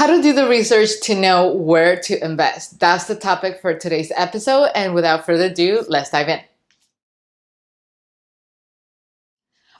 How to do the research to know where to invest. That's the topic for today's episode. And without further ado, let's dive in.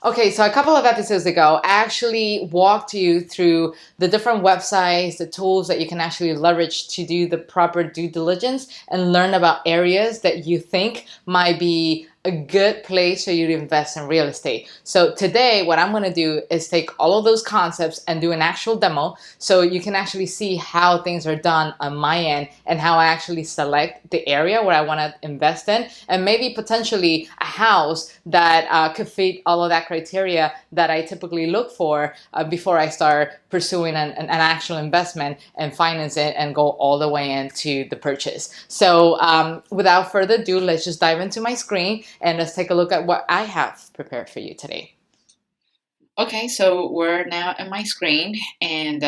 Okay, so a couple of episodes ago, I actually walked you through the different websites, the tools that you can actually leverage to do the proper due diligence and learn about areas that you think might be a good place for you to invest in real estate. So today, what I'm going to do is take all of those concepts and do an actual demo so you can actually see how things are done on my end and how I actually select the area where I want to invest in, and maybe potentially a house that could fit all of that criteria that I typically look for before I start pursuing an actual investment and finance it and go all the way into the purchase. So without further ado, let's just dive into my screen and let's take a look at what I have prepared for you today. Okay, so we're now at my screen, and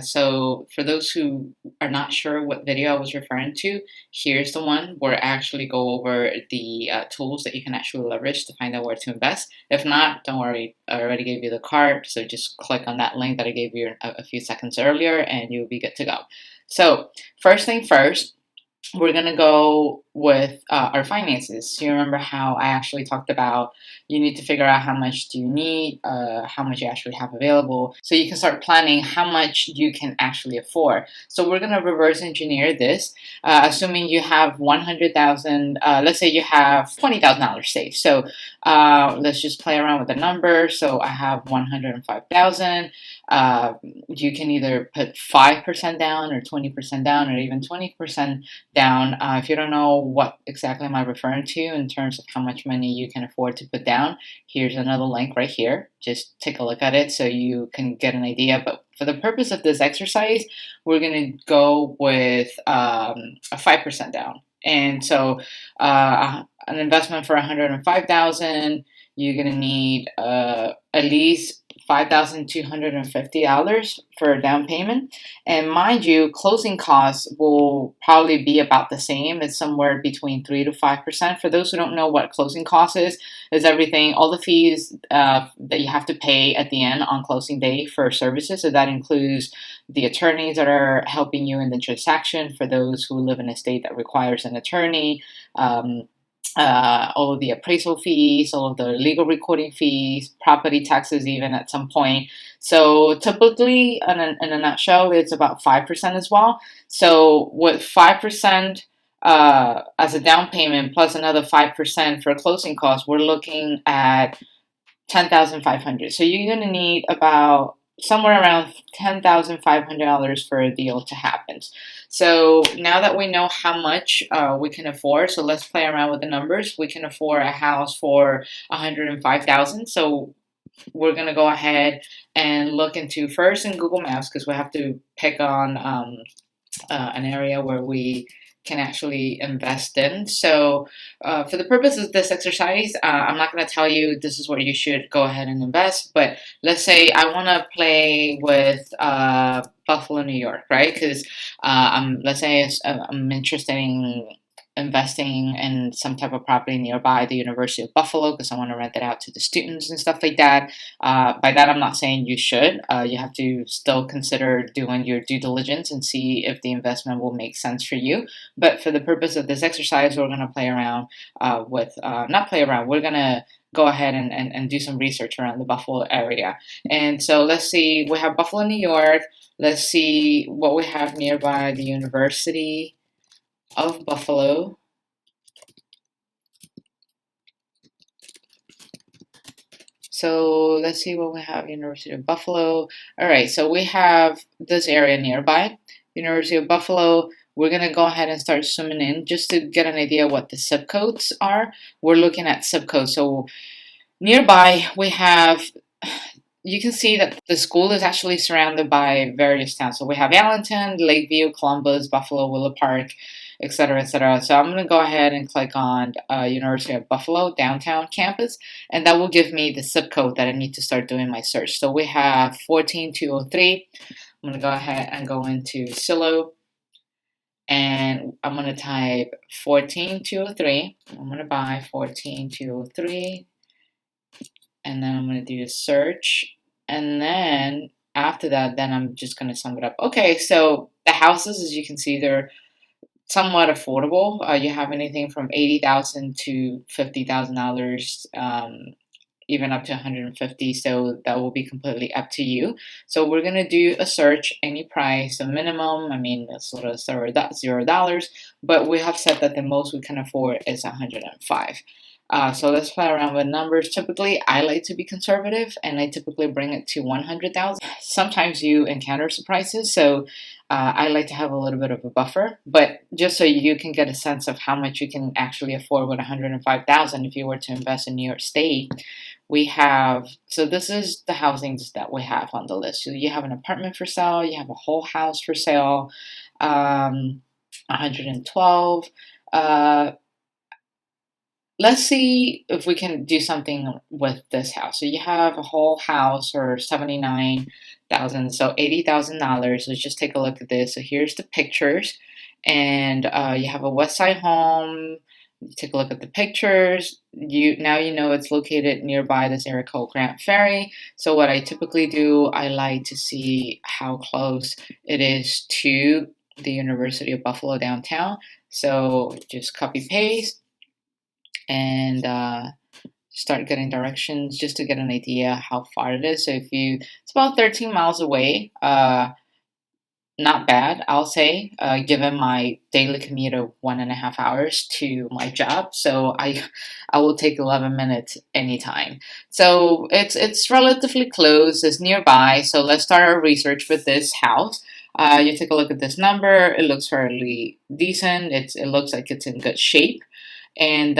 so for those who are not sure what video I was referring to, here's the one where I actually go over the tools that you can actually leverage to find out where to invest. If not, don't worry, I already gave you the card, so just click on that link that I gave you a few seconds earlier and you'll be good to go. So first thing first, we're going to go with our finances. You remember how I actually talked about you need to figure out how much do you need, how much you actually have available, so you can start planning how much you can actually afford. So we're going to reverse engineer this, assuming you have 100,000, let's say you have $20,000 saved. So let's just play around with the number. So I have 105,000. You can either put 5% down or 20% down or even 20% down. If you don't know what exactly am I referring to in terms of how much money you can afford to put down, here's another link right here. Just take a look at it so you can get an idea. But for the purpose of this exercise, we're going to go with a 5% down. And so an investment for 105,000, you're going to need at least $5,250 for a down payment. And mind you, closing costs will probably be about the same. It's somewhere between 3 to 5%. For those who don't know what closing costs is everything, all the fees that you have to pay at the end on closing day for services. So that includes the attorneys that are helping you in the transaction for those who live in a state that requires an attorney. All of the appraisal fees, all of the legal recording fees, property taxes even at some point. So typically, in a nutshell, it's about 5% as well. So with 5% as a down payment plus another 5% for closing costs, we're looking at $10,500. So you're going to need about somewhere around $10,500 for a deal to happen. So now that we know how much we can afford, so let's play around with the numbers. We can afford a house for $105,000. So we're going to go ahead and look into first in Google Maps, because we have to pick on an area where we can actually invest in. So for the purpose of this exercise, I'm not going to tell you this is where you should go ahead and invest, but let's say I want to play with Buffalo, New York, right? Because let's say I'm interested in investing in some type of property nearby the University of Buffalo because I want to rent it out to the students and stuff like that. By that, I'm not saying you should. You have to still consider doing your due diligence and see if the investment will make sense for you. But for the purpose of this exercise, we're going to play around not play around, we're going to go ahead and do some research around the Buffalo area. And so let's see, we have Buffalo, New York. Let's see what we have nearby the University of Buffalo. So let's see what we have. University of Buffalo. All right, so we have this area nearby, University of Buffalo. We're going to go ahead and start zooming in just to get an idea what the zip codes are. We're looking at zip codes. So nearby we have, you can see that the school is actually surrounded by various towns. So we have Allenton, Lakeview, Columbus, Buffalo, Willow Park, etc., etc. So I'm going to go ahead and click on University of Buffalo downtown campus, and that will give me the zip code that I need to start doing my search. So we have 14203. I'm going to go ahead and go into Zillow, and I'm going to type 14203. I'm going to buy 14203, and then I'm going to do a search, and then after that, then I'm just going to sum it up. Okay, so the houses, as you can see, they're somewhat affordable. You have anything from $80,000 to $50,000, even up to 150. So that will be completely up to you. So we're gonna do a search, any price, a minimum. I mean, that's sort of $0, but we have said that the most we can afford is 105. So let's play around with numbers. Typically, I like to be conservative, and I typically bring it to 100,000. Sometimes you encounter surprises, so I like to have a little bit of a buffer. But just so you can get a sense of how much you can actually afford with 105,000 if you were to invest in New York State, we have. So this is the housings that we have on the list. So you have an apartment for sale, you have a whole house for sale, 112. Let's see if we can do something with this house. So you have a whole house for 79,000, so $80,000. Let's just take a look at this. So here's the pictures, and you have a West Side home. You take a look at the pictures. You know it's located nearby this area called Grand Ferry. So what I typically do, I like to see how close it is to the University of Buffalo downtown. So just copy paste and start getting directions just to get an idea how far it is. So it's about 13 miles away. Not bad, I'll say, given my daily commute of 1.5 hours to my job. So I will take 11 minutes anytime. So it's relatively close. It's nearby. So let's start our research with this house. You take a look at this number. It looks fairly decent. It looks like it's in good shape. And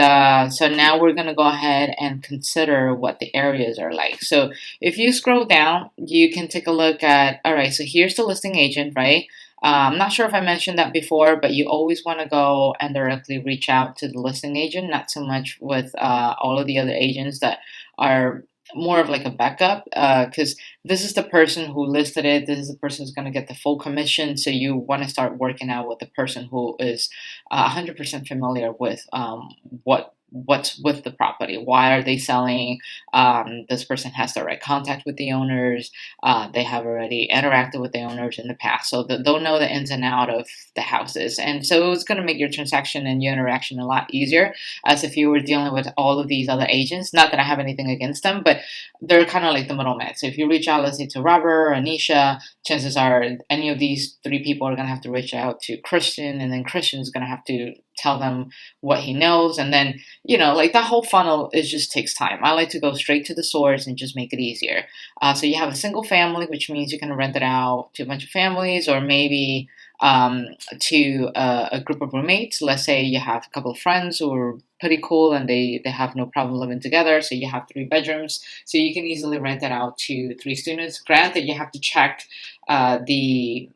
so now we're going to go ahead and consider what the areas are like. So if you scroll down, you can take a look at, all right, so here's the listing agent, right? I'm not sure if I mentioned that before, but you always want to go and directly reach out to the listing agent, not so much with all of the other agents that are more of like a backup, because this is the person who listed it. This is the person who's going to get the full commission. So you want to start working out with the person who is 100% familiar with what's with the property. Why are they selling? This person has direct contact with the owners. They have already interacted with the owners in the past, so they'll know the ins and out of the houses. And so it's going to make your transaction and your interaction a lot easier, as if you were dealing with all of these other agents. Not that I have anything against them, but they're kind of like the middleman. So if you reach out, let's say to Robert or Anisha, chances are any of these three people are going to have to reach out to Christian, and then Christian is going to have to tell them what he knows. And then, like that whole funnel, it just takes time. I like to go straight to the source and just make it easier. So you have a single family, which means you can rent it out to a bunch of families, or maybe to a group of roommates. Let's say you have a couple of friends who are pretty cool and they have no problem living together. So you have 3 bedrooms. So you can easily rent it out to 3 students. Granted, you have to check the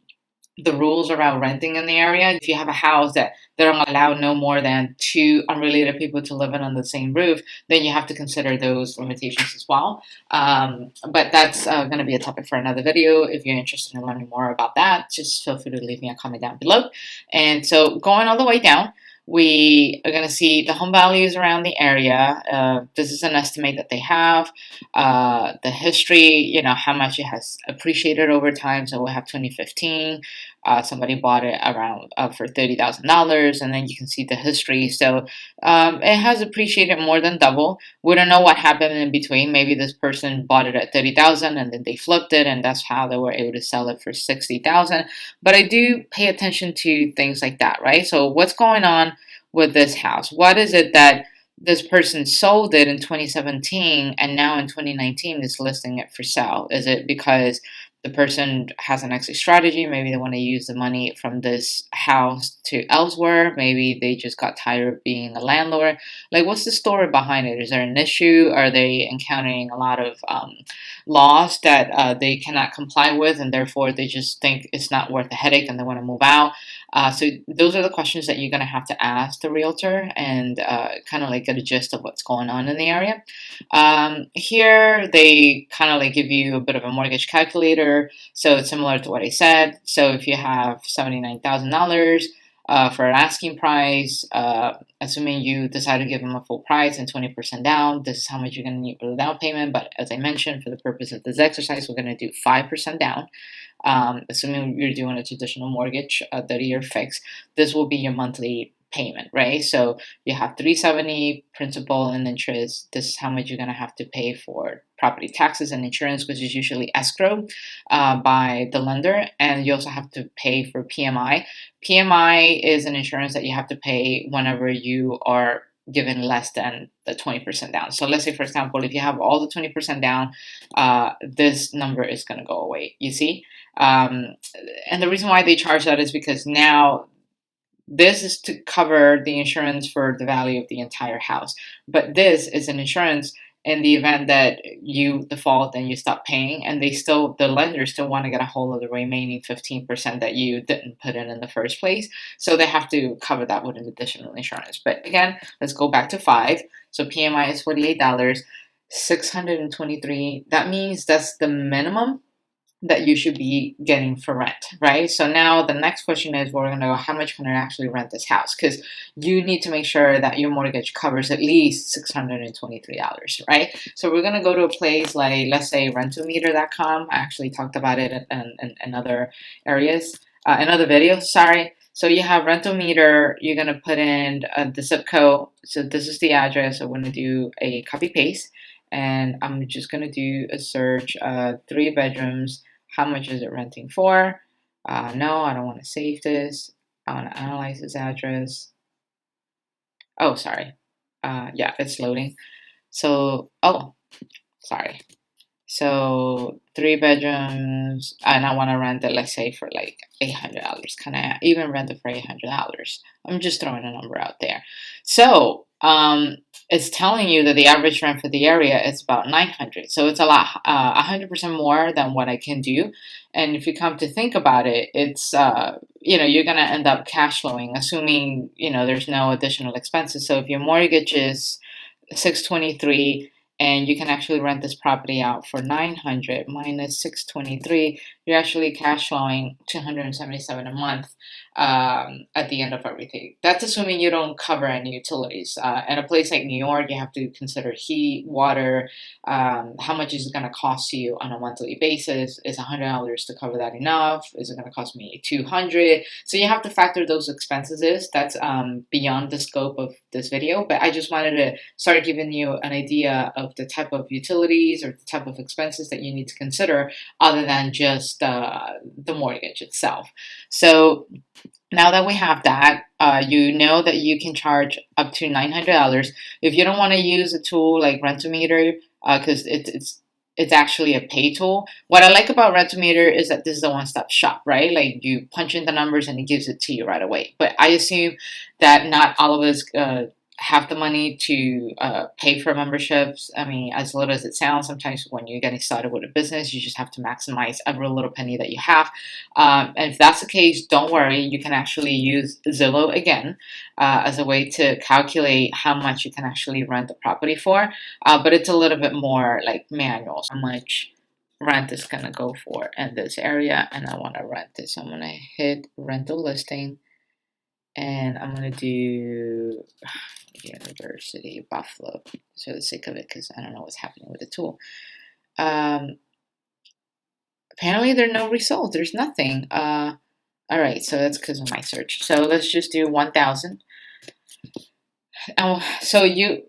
rules around renting in the area. If you have a house that they don't allow no more than 2 unrelated people to live in on the same roof, then you have to consider those limitations as well. But that's going to be a topic for another video. If you're interested in learning more about that, just feel free to leave me a comment down below. And so going all the way down, we are going to see the home values around the area. This is an estimate that they have. The history, how much it has appreciated over time. So we'll have 2015. Somebody bought it around for $30,000, and then you can see the history. So it has appreciated more than double. We don't know what happened in between. Maybe this person bought it at $30,000 and then they flipped it, and that's how they were able to sell it for $60,000. But I do pay attention to things like that, right? So what's going on with this house? What is it that this person sold it in 2017 and now in 2019 is listing it for sale? Is it because the person has an exit strategy? Maybe they want to use the money from this house to elsewhere. Maybe they just got tired of being a landlord. Like, what's the story behind it? Is there an issue? Are they encountering a lot of laws that they cannot comply with, and therefore they just think it's not worth the headache and they want to move out? So those are the questions that you're going to have to ask the realtor and kind of like get a gist of what's going on in the area. Here they kind of like give you a bit of a mortgage calculator. So it's similar to what I said. So if you have $79,000, for an asking price. Assuming you decide to give them a full price and 20% down, this is how much you're going to need for the down payment. But as I mentioned, for the purpose of this exercise, we're going to do 5% down. Assuming you're doing a traditional mortgage, 30-year fix, this will be your monthly payment, right? So you have 370 principal and interest. This is how much you're going to have to pay for property taxes and insurance, which is usually escrow by the lender. And you also have to pay for PMI. PMI is an insurance that you have to pay whenever you are given less than the 20% down. So let's say, for example, if you have all the 20% down, this number is going to go away, you see? And the reason why they charge that is because now this is to cover the insurance for the value of the entire house. But this is an insurance in the event that you default and you stop paying, and the lenders still want to get a hold of the remaining 15% that you didn't put in the first place. So they have to cover that with an additional insurance. But again, let's go back to 5. So PMI is $48, $623. That means that's the minimum that you should be getting for rent, right? So now the next question is, we're going to go, how much can I actually rent this house? Because you need to make sure that your mortgage covers at least $623, right? So we're going to go to a place like, let's say, rentometer.com. I actually talked about it in other areas, in other videos, sorry. So you have Rentometer, you're going to put in the zip code. So this is the address. So we're going to do a copy paste. And I'm just going to do a search, 3 bedrooms. How much is it renting for? No, I don't want to save this. I want to analyze this address. Oh, sorry. Yeah, it's loading. So, oh, sorry. So 3 bedrooms, and I want to rent it, let's say, for like $800. Can I even rent it for $800? I'm just throwing a number out there. So, it's telling you that the average rent for the area is about $900. So it's a lot, 100% more than what I can do. And if you come to think about it, it's, you're going to end up cash flowing, assuming, there's no additional expenses. So if your mortgage is $623 and you can actually rent this property out for $900 minus $623, you're actually cash flowing $277 a month at the end of everything. That's assuming you don't cover any utilities. In a place like New York, you have to consider heat, water, how much is it going to cost you on a monthly basis? Is $100 to cover that enough? Is it going to cost me $200? So you have to factor those expenses. That's beyond the scope of this video, but I just wanted to start giving you an idea of the type of utilities or the type of expenses that you need to consider other than just the mortgage itself. So now that we have that, you know that you can charge up to $900. If you don't want to use a tool like Rentometer, because it's actually a pay tool. What I like about Rentometer is that this is a one-stop shop, right? Like you punch in the numbers and it gives it to you right away. But I assume that not all of us have the money to pay for memberships. I mean, as little as it sounds, sometimes when you're getting started with a business, you just have to maximize every little penny that you have. And if that's the case, don't worry. You can actually use Zillow again as a way to calculate how much you can actually rent the property for. But it's a little bit more like manual. How much rent is going to go for in this area, and I want to rent this. So I'm going to hit rental listing, and I'm going to do University Buffalo for the sake of it, because I don't know what's happening with the tool. Apparently there are no results. There's nothing. All right, so that's because of my search. So let's just do 1,000. So you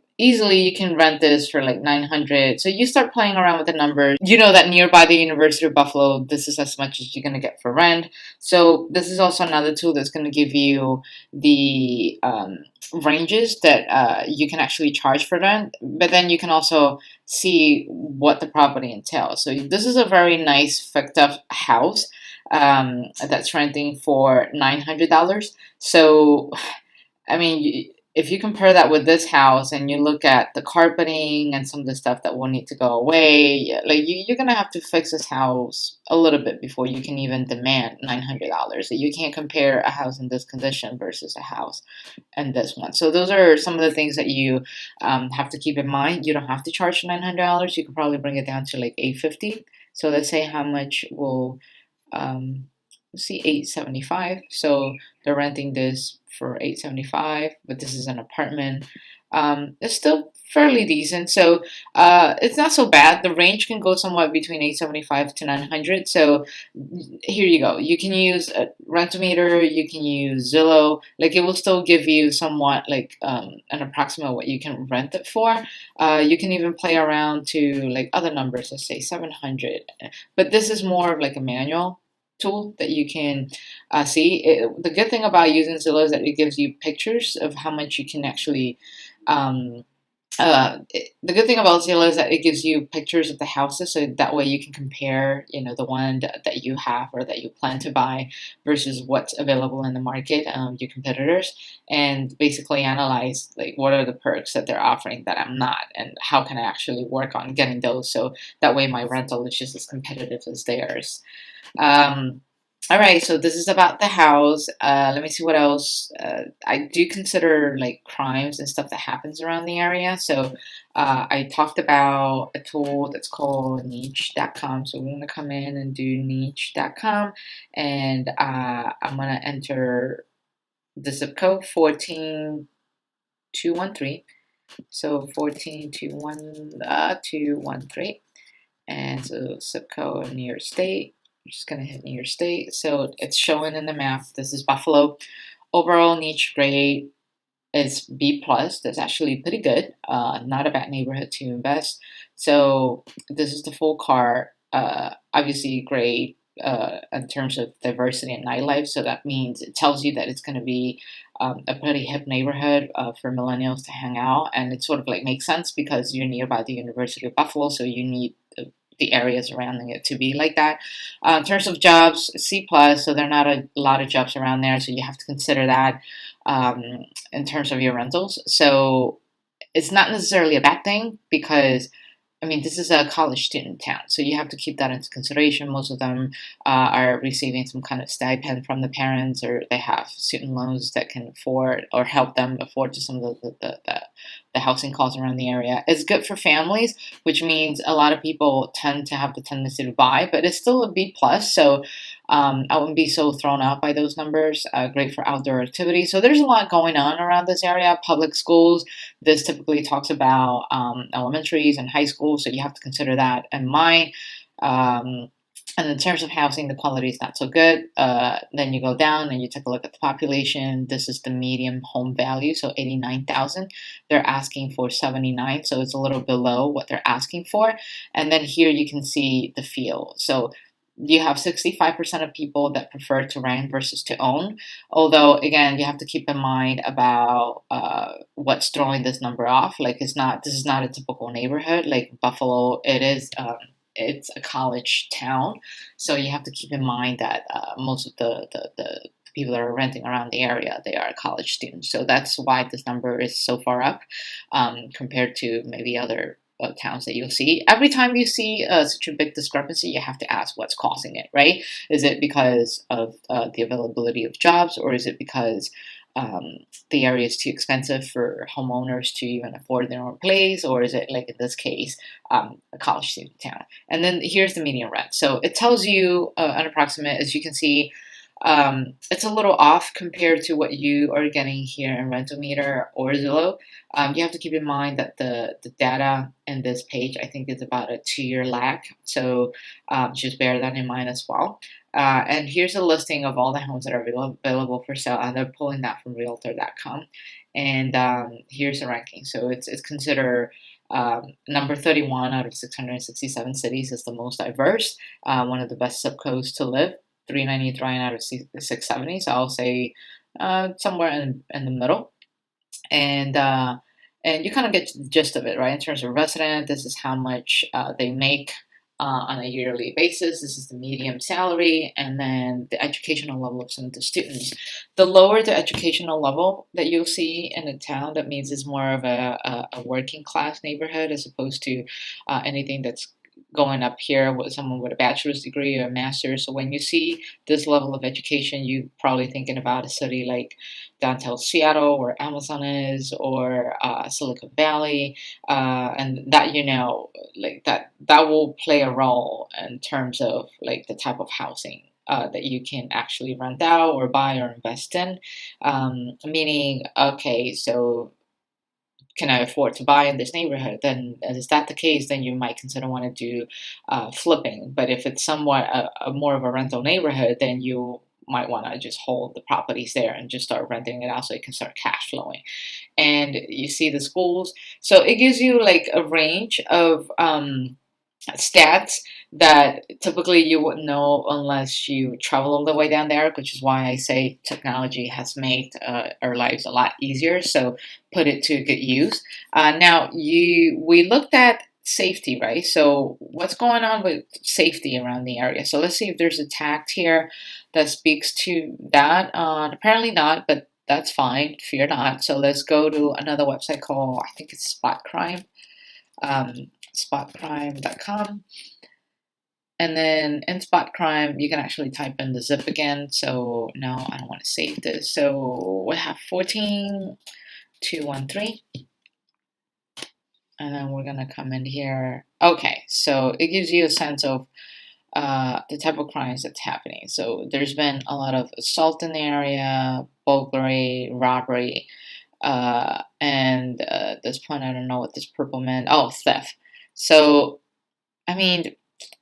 can rent this for like $900. So you start playing around with the numbers. You know that nearby the University of Buffalo, this is as much as you're going to get for rent. So this is also another tool that's going to give you the ranges that you can actually charge for rent. But then you can also see what the property entails. So this is a very nice, fixed up house that's renting for $900. So, I mean, if you compare that with this house and you look at the carpeting and some of the stuff that will need to go away, like you're going to have to fix this house a little bit before you can even demand $900. You can't compare a house in this condition versus a house in this one. So those are some of the things that you have to keep in mind. You don't have to charge $900. You can probably bring it down to like $850. So let's say how much will see 875. So they're renting this for 875, but this is an apartment. It's still fairly decent. So it's not so bad. The range can go somewhat between 875 to 900. So here you go. You can use a Rentometer, you can use Zillow. Like it will still give you somewhat like an approximate what you can rent it for. You can even play around to like other numbers, let's say 700. But this is more of like a manual tool that you can see. The good thing about using Zillow is that it gives you pictures of how much you can actually um, the good thing about Zillow is that it gives you pictures of the houses, so that way you can compare, the one that you have or that you plan to buy versus what's available in the market, your competitors, and basically analyze like what are the perks that they're offering that I'm not, and how can I actually work on getting those, so that way my rental is just as competitive as theirs. Um, all right, so this is about the house. Let me see what else. I do consider like crimes and stuff that happens around the area. So I talked about a tool that's called niche.com. So we're going to come in and do niche.com, and I'm going to enter the zip code 14213. So 14213. And so zip code New York State. I'm just gonna hit New York State. So it's showing in the map. This is Buffalo. Overall niche grade is B plus. That's actually pretty good. Not a bad neighborhood to invest. So this is the full car. Obviously grade in terms of diversity and nightlife. So that means it tells you that it's going to be a pretty hip neighborhood for millennials to hang out, and it sort of like makes sense because you're nearby the University of Buffalo, so you need the areas surrounding it to be like that. In terms of jobs, C plus, so there are not a lot of jobs around there, so you have to consider that um, in terms of your rentals. So it's not necessarily a bad thing because I mean, this is a college student town, so you have to keep that into consideration. Most of them are receiving some kind of stipend from the parents, or they have student loans that can afford or help them afford to some of the housing costs around the area. It's good for families, which means a lot of people tend to have the tendency to buy, but it's still a B plus. So I wouldn't be so thrown out by those numbers. Great for outdoor activities. So there's a lot going on around this area. Public schools. This typically talks about elementaries and high schools, so you have to consider that in mind. Um, and in terms of housing, the quality is not so good. Then you go down and you take a look at the population. This is the median home value, so 89,000. They're asking for 79, so it's a little below what they're asking for. And then here you can see the feel. So you have 65% of people that prefer to rent versus to own. Although, again, you have to keep in mind about what's throwing this number off. Like, this is not a typical neighborhood. Like Buffalo, it's a college town. So you have to keep in mind that most of the people that are renting around the area, they are college students. So that's why this number is so far up compared to maybe other towns that you'll see. Every time you see such a big discrepancy, you have to ask what's causing it, right? Is it because of the availability of jobs, or is it because the area is too expensive for homeowners to even afford their own place, or is it like in this case, a college student town? And then here's the median rent. So it tells you an approximate, as you can see, it's a little off compared to what you are getting here in Rentometer or Zillow. You have to keep in mind that the data in this page, I think, is about a 2-year lag. So just bear that in mind as well. And here's a listing of all the homes that are available for sale, and they're pulling that from realtor.com. And here's a ranking. So it's considered number 31 out of 667 cities is the most diverse, one of the best zip codes to live. 399 out of 670, so I'll say somewhere in the middle. And you kind of get the gist of it, right? In terms of resident, this is how much they make on a yearly basis. This is the median salary, and then the educational level of some of the students. The lower the educational level that you'll see in a town, that means it's more of a working class neighborhood as opposed to anything that's going up here with someone with a bachelor's degree or a master's. So when you see this level of education, you probably thinking about a city like downtown Seattle, where Amazon is, or Silicon Valley, and that like that will play a role in terms of like the type of housing that you can actually rent out or buy or invest in. Meaning, okay, so can I afford to buy in this neighborhood? Then, is that the case? Then you might consider want to do flipping. But if it's somewhat a more of a rental neighborhood, then you might want to just hold the properties there and just start renting it out so it can start cash flowing. And you see the schools, so it gives you like a range of stats that typically you wouldn't know unless you travel all the way down there, which is why I say technology has made our lives a lot easier. So put it to good use. Now, we looked at safety, right? So what's going on with safety around the area? So let's see if there's a tag here that speaks to that. Apparently not, but that's fine. Fear not. So let's go to another website called, I think it's Spot Crime. Spotcrime.com. And then in Spot Crime, you can actually type in the zip again. So no, I don't want to save this. So we have 14213. And then we're going to come in here. Okay, so it gives you a sense of the type of crimes that's happening. So there's been a lot of assault in the area, burglary, robbery, and at this point, I don't know what this purple meant. Oh, theft. So, I mean,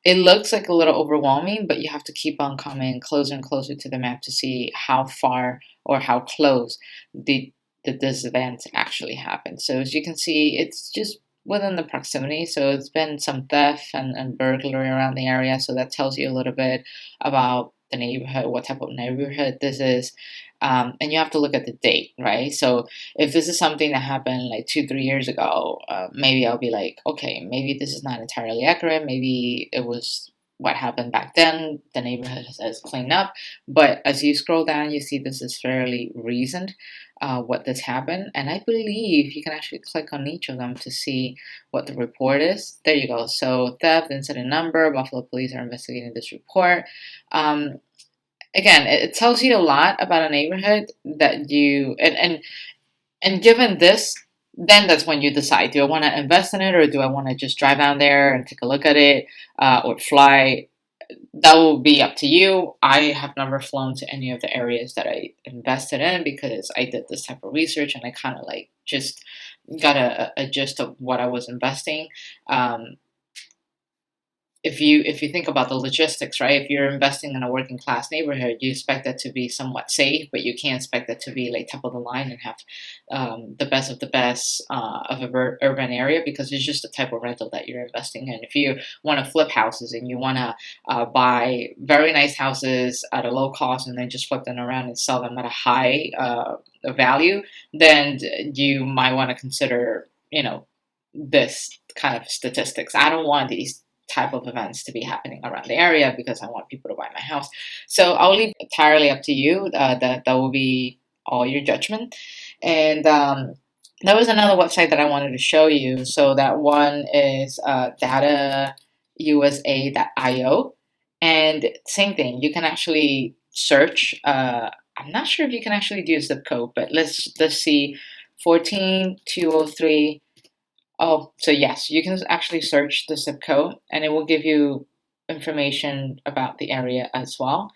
it looks like a little overwhelming, but you have to keep on coming closer and closer to the map to see how far or how close this event actually happened. So as you can see, it's just within the proximity. So it's been some theft and burglary around the area. So that tells you a little bit about the neighborhood, what type of neighborhood this is. And you have to look at the date, right? So if this is something that happened like 2-3 years ago, maybe I'll be like, okay, maybe this is not entirely accurate. Maybe it was what happened back then. The neighborhood has cleaned up. But as you scroll down, you see this is fairly recent, what this happened. And I believe you can actually click on each of them to see what the report is. There you go. So theft, incident number, Buffalo police are investigating this report. Again, it tells you a lot about a neighborhood that you and given this, then that's when you decide: do I want to invest in it, or do I want to just drive down there and take a look at it, or fly? That will be up to you. I have never flown to any of the areas that I invested in because I did this type of research and I kind of like just got a gist of what I was investing. If you think about the logistics, right? If you're investing in a working class neighborhood, you expect that to be somewhat safe, but you can't expect that to be like top of the line and have the best of the best of a urban area, because it's just the type of rental that you're investing in. If you want to flip houses and you want to buy very nice houses at a low cost and then just flip them around and sell them at a high value, then you might want to consider, this kind of statistics. I don't want these type of events to be happening around the area because I want people to buy my house. So I'll leave it entirely up to you. That will be all your judgment. And there was another website that I wanted to show you. So that one is datausa.io. And same thing, you can actually search. I'm not sure if you can actually do a zip code, but let's see, 14203. Oh, so yes, you can actually search the zip code and it will give you information about the area as well.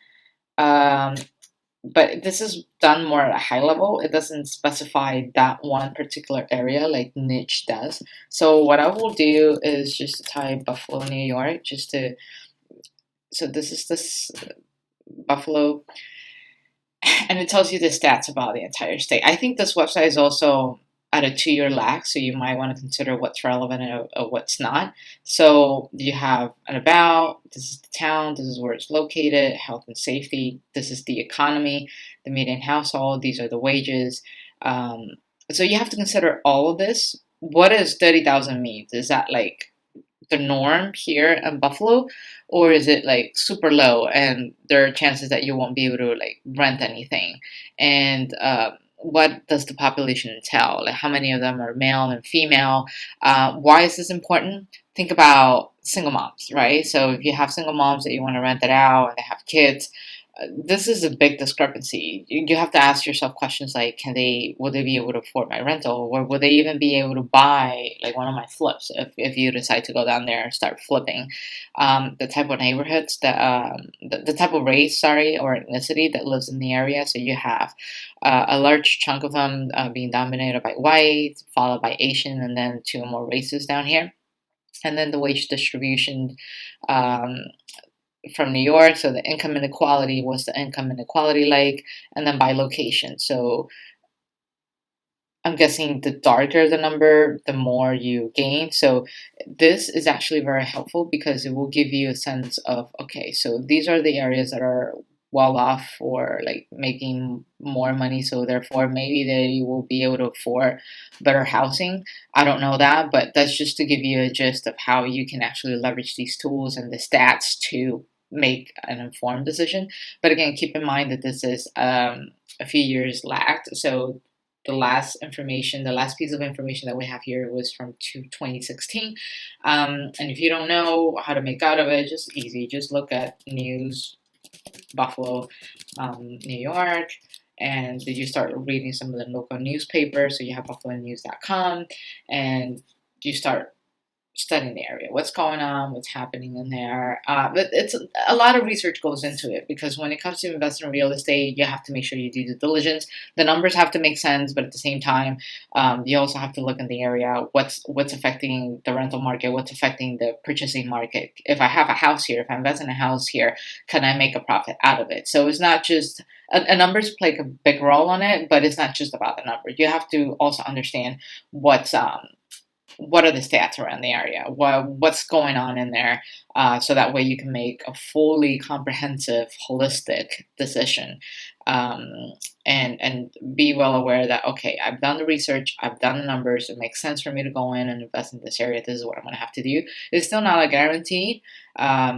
But this is done more at a high level. It doesn't specify that one particular area like niche does. So what I will do is just type Buffalo, New York, so this is this Buffalo, and it tells you the stats about the entire state. I think this website is also at a 2-year lag, so you might want to consider what's relevant and what's not. So you have an about, this is the town, this is where it's located, health and safety, this is the economy, the median household, these are the wages. So you have to consider all of this. What does 30,000 mean? Is that like the norm here in Buffalo, or is it like super low and there are chances that you won't be able to like rent anything? And what does the population entail? Like how many of them are male and female? Why is this important? Think about single moms, right? So if you have single moms that you want to rent it out and they have kids, this is a big discrepancy. You have to ask yourself questions like, will they be able to afford my rental, or will they even be able to buy like one of my flips if you decide to go down there and start flipping? The type of neighborhoods that, the type of race, sorry, or ethnicity that lives in the area. So you have a large chunk of them being dominated by white, followed by Asian, and then two or more races down here. And then the wage distribution um, from New York. So the income inequality, was the income inequality like, and then by location. So I'm guessing the darker the number, the more you gain. So this is actually very helpful because it will give you a sense of, okay, so these are the areas that are well off or like making more money. So therefore, maybe they will be able to afford better housing. I don't know that, but that's just to give you a gist of how you can actually leverage these tools and the stats to make an informed decision. But again, keep in mind that this is a few years lagged. So the last piece of information that we have here was from 2016. And if you don't know how to make out of it, just easy. Just look at news, Buffalo, New York, and you start reading some of the local newspapers. So you have buffalonews.com, and you start studying the area, what's going on, what's happening in there. But it's a lot of research goes into it because when it comes to investing in real estate, you have to make sure you do due diligence. The numbers have to make sense, but at the same time, you also have to look in the area, what's affecting the rental market, what's affecting the purchasing market. If I have a house here, if I invest in a house here, can I make a profit out of it? So it's not just a numbers play a big role on it, but it's not just about the number. You have to also understand what are the stats around the area, what's going on in there, so that way you can make a fully comprehensive, holistic decision, um, and be well aware that, okay, I've done the research, I've done the numbers, it makes sense for me to go in and invest in this area, this is what I'm going to have to do. It's still not a guarantee,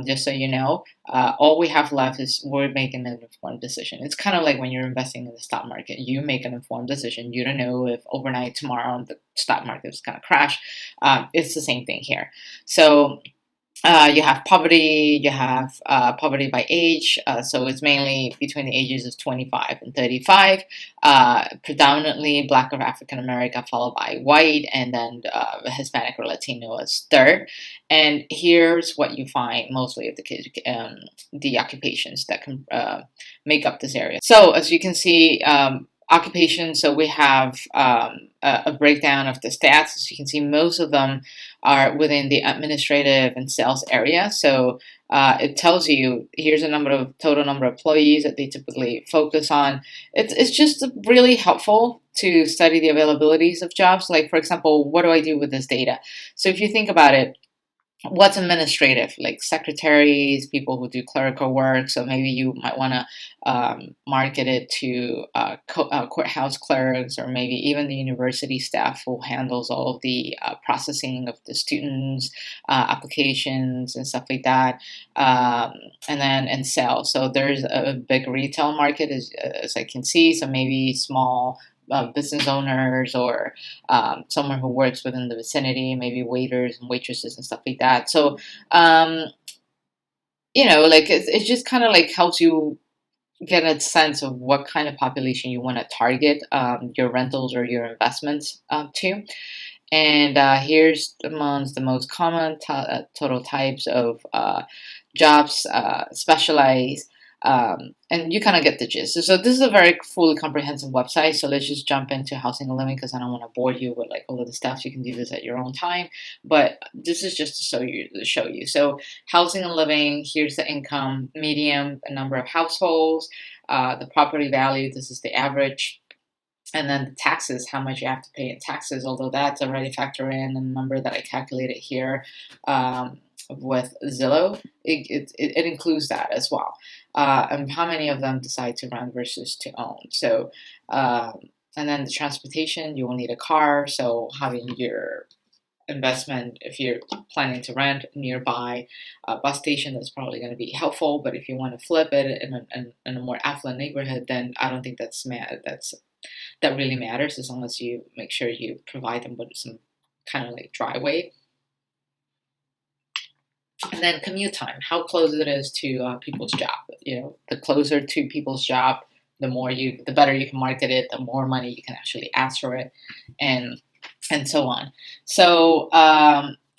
just so you know. All we have left is we're making an informed decision. It's kind of like when you're investing in the stock market. You make an informed decision. You don't know if overnight tomorrow the stock market is going to crash. It's the same thing here. So you have poverty, you have poverty by age, so it's mainly between the ages of 25 and 35, predominantly Black or African American, followed by white, and then Hispanic or Latino is third. And here's what you find mostly of the occupations that can make up this area. So as you can see, occupations, so we have a breakdown of the stats. As you can see, most of them are within the administrative and sales area. So it tells you here's a total number of employees that they typically focus on. It's just really helpful to study the availabilities of jobs. Like, for example, what do I do with this data? So if you think about it, what's administrative, like secretaries, people who do clerical work. So maybe you might want to market it to courthouse clerks, or maybe even the university staff who handles all of the processing of the students' applications and stuff like that. And then in sales, so there's a big retail market, as I can see. So maybe small business owners, or someone who works within the vicinity, maybe waiters and waitresses and stuff like that. So, like it just kind of like helps you get a sense of what kind of population you want to target your rentals or your investments to. And here's amongst the most common total types of jobs, specialized, and you kind of get the gist. So this is a very fully comprehensive website. So let's just jump into housing and living because I don't want to bore you with like all of the stuff. You can do this at your own time, but this is just to show you. So housing and living. Here's the income, median, a number of households, the property value. This is the average. And then the taxes, how much you have to pay in taxes, although that's already factored in the number that I calculated here with Zillow. It includes that as well. And how many of them decide to rent versus to own. So, and then the transportation, you will need a car. So having your investment, if you're planning to rent nearby a bus station, that's probably going to be helpful. But if you want to flip it in a more affluent neighborhood, then I don't think that really matters, as long as you make sure you provide them with some kind of like driveway. And then commute time, how close it is to people's job. The closer to people's job, the better you can market it, the more money you can actually ask for it, and so on. So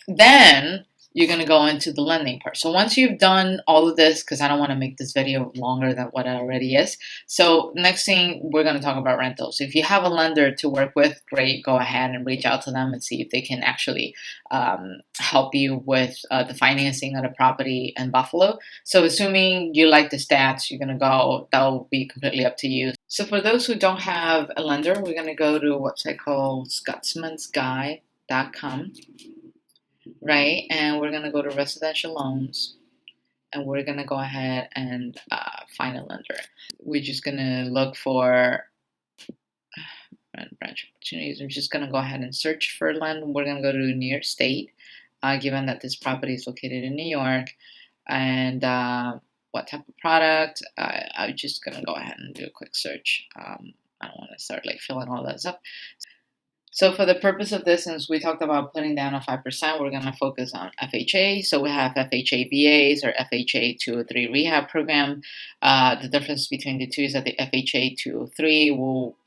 then you're going to go into the lending part. So once you've done all of this, because I don't want to make this video longer than what it already is. So next thing, we're going to talk about rentals. If you have a lender to work with, great, go ahead and reach out to them and see if they can actually help you with the financing of the property in Buffalo. So assuming you like the stats, you're going to go, that will be completely up to you. So for those who don't have a lender, we're going to go to a website called scotsmansguide.com. Right, and we're gonna go to residential loans, and we're gonna go ahead and find a lender. We're just gonna look for branch opportunities. We're just gonna go ahead and search for land. We're gonna go to New York State, given that this property is located in New York, and what type of product. I'm just gonna go ahead and do a quick search. I don't want to start like filling all that up. So for the purpose of this, since we talked about putting down a 5%, we're going to focus on FHA. So we have FHA VAs or FHA 203 rehab program. The difference between the two is that the FHA 203 will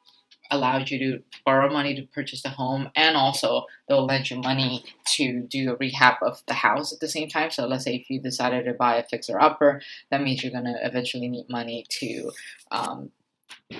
allow you to borrow money to purchase the home, and also they'll lend you money to do a rehab of the house at the same time. So let's say if you decided to buy a fixer-upper, that means you're going to eventually need money to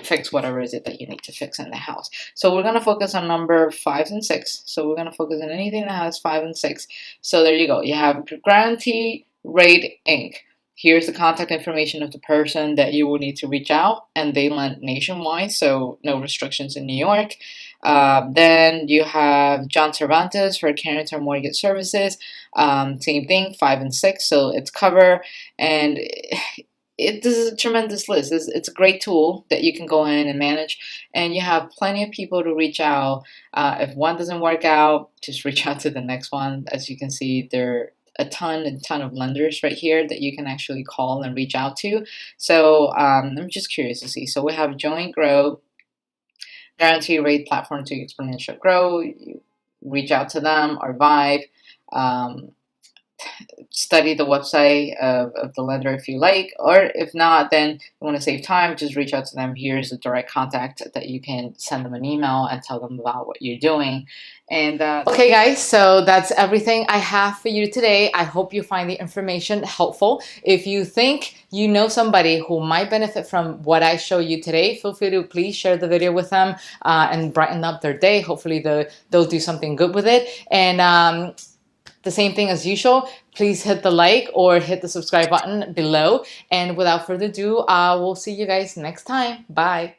fix whatever is it that you need to fix in the house. So we're going to focus on number 5 and 6. So we're going to focus on anything that has 5 and 6. So there you go. You have Guarantee Rate Inc. Here's the contact information of the person that you will need to reach out, and they lend nationwide, so no restrictions in New York. Then you have John Cervantes for Carrington Mortgage Services. Same thing, 5 and 6. So it's cover, and this is a tremendous list. It's a great tool that you can go in and manage, and you have plenty of people to reach out. If one doesn't work out, just reach out to the next one. As you can see, there are a ton of lenders right here that you can actually call and reach out to. So I'm just curious to see. So we have Joint Grow, Guarantee Rate Platform to Exponential Grow. You reach out to them or Vive. Study the website of the lender if you like, or if not, then you want to save time, just reach out to them. Here's a direct contact that you can send them an email and tell them about what you're doing. And okay guys, so that's everything I have for you today. I hope you find the information helpful. If you think you know somebody who might benefit from what I show you today, feel free to please share the video with them and brighten up their day. Hopefully they'll do something good with it. And the same thing as usual, please hit the like or hit the subscribe button below. And without further ado, we'll see you guys next time. Bye.